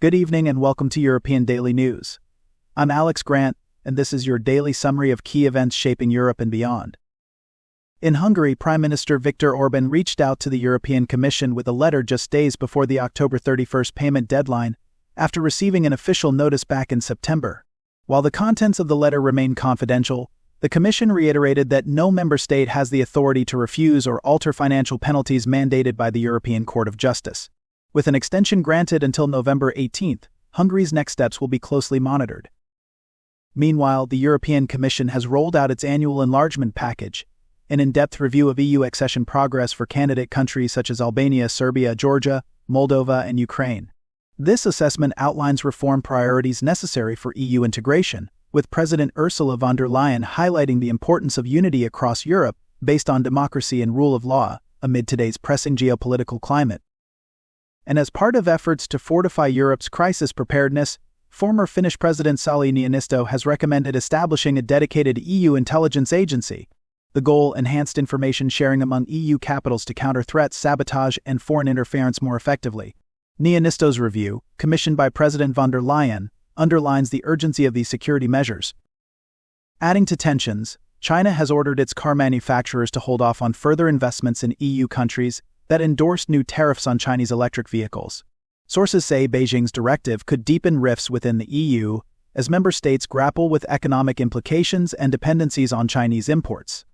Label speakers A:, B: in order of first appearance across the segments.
A: Good evening and welcome to European Daily News. I'm Alex Grant, and this is your daily summary of key events shaping Europe and beyond. In Hungary, Prime Minister Viktor Orbán reached out to the European Commission with a letter just days before the October 31st payment deadline, after receiving an official notice back in September. While the contents of the letter remain confidential, the Commission reiterated that no member state has the authority to refuse or alter financial penalties mandated by the European Court of Justice. With an extension granted until November 18th, Hungary's next steps will be closely monitored. Meanwhile, the European Commission has rolled out its annual enlargement package, an in-depth review of EU accession progress for candidate countries such as Albania, Serbia, Georgia, Moldova, and Ukraine. This assessment outlines reform priorities necessary for EU integration, with President Ursula von der Leyen highlighting the importance of unity across Europe based on democracy and rule of law amid today's pressing geopolitical climate. And as part of efforts to fortify Europe's crisis preparedness, former Finnish President Sauli Niinisto has recommended establishing a dedicated EU intelligence agency. The goal: enhanced information sharing among EU capitals to counter threats, sabotage, and foreign interference more effectively. Niinisto's review, commissioned by President von der Leyen, underlines the urgency of these security measures. Adding to tensions, China has ordered its car manufacturers to hold off on further investments in EU countries that endorsed new tariffs on Chinese electric vehicles. Sources say Beijing's directive could deepen rifts within the EU as member states grapple with economic implications and dependencies on Chinese imports.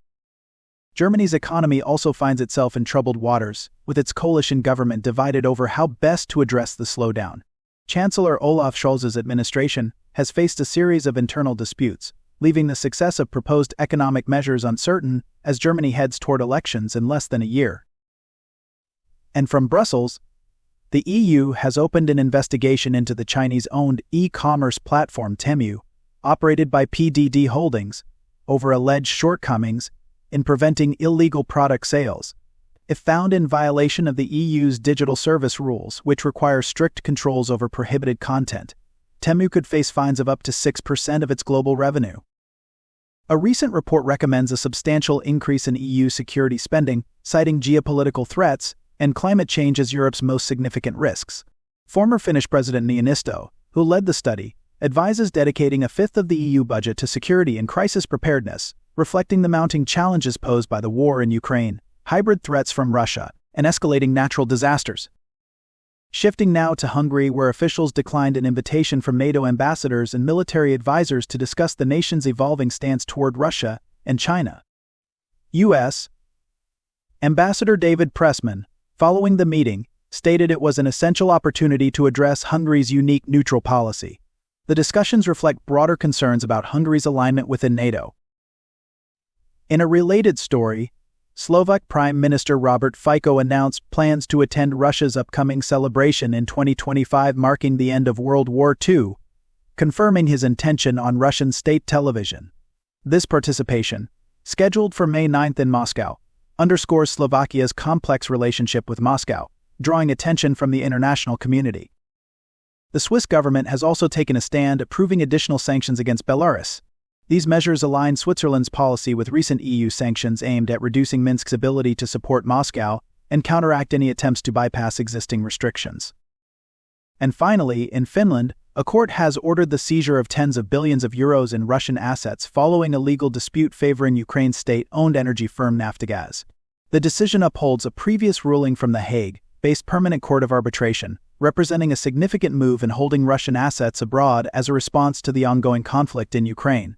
A: Germany's economy also finds itself in troubled waters, with its coalition government divided over how best to address the slowdown. Chancellor Olaf Scholz's administration has faced a series of internal disputes, leaving the success of proposed economic measures uncertain as Germany heads toward elections in less than a year. And from Brussels, the EU has opened an investigation into the Chinese-owned e-commerce platform Temu, operated by PDD Holdings, over alleged shortcomings in preventing illegal product sales. If found in violation of the EU's digital service rules, which require strict controls over prohibited content, Temu could face fines of up to 6% of its global revenue. A recent report recommends a substantial increase in EU security spending, citing geopolitical threats and climate change as Europe's most significant risks. Former Finnish President Niinisto, who led the study, advises dedicating a fifth of the EU budget to security and crisis preparedness, reflecting the mounting challenges posed by the war in Ukraine, hybrid threats from Russia, and escalating natural disasters. Shifting now to Hungary, where officials declined an invitation from NATO ambassadors and military advisors to discuss the nation's evolving stance toward Russia and China. U.S. Ambassador David Pressman, following the meeting, stated it was an essential opportunity to address Hungary's unique neutral policy. The discussions reflect broader concerns about Hungary's alignment within NATO. In a related story, Slovak Prime Minister Robert Fico announced plans to attend Russia's upcoming celebration in 2025, marking the end of World War II, confirming his intention on Russian state television. This participation, scheduled for May 9th in Moscow, underscores Slovakia's complex relationship with Moscow, drawing attention from the international community. The Swiss government has also taken a stand, approving additional sanctions against Belarus. These measures align Switzerland's policy with recent EU sanctions aimed at reducing Minsk's ability to support Moscow and counteract any attempts to bypass existing restrictions. And finally, in Finland, a court has ordered the seizure of tens of billions of euros in Russian assets following a legal dispute favoring Ukraine's state-owned energy firm Naftogaz. The decision upholds a previous ruling from The Hague-based Permanent Court of Arbitration, representing a significant move in holding Russian assets abroad as a response to the ongoing conflict in Ukraine.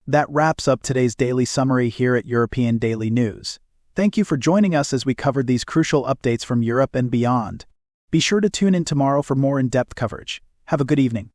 A: That wraps up today's daily summary here at European Daily News. Thank you for joining us as we covered these crucial updates from Europe and beyond. Be sure to tune in tomorrow for more in-depth coverage. Have a good evening.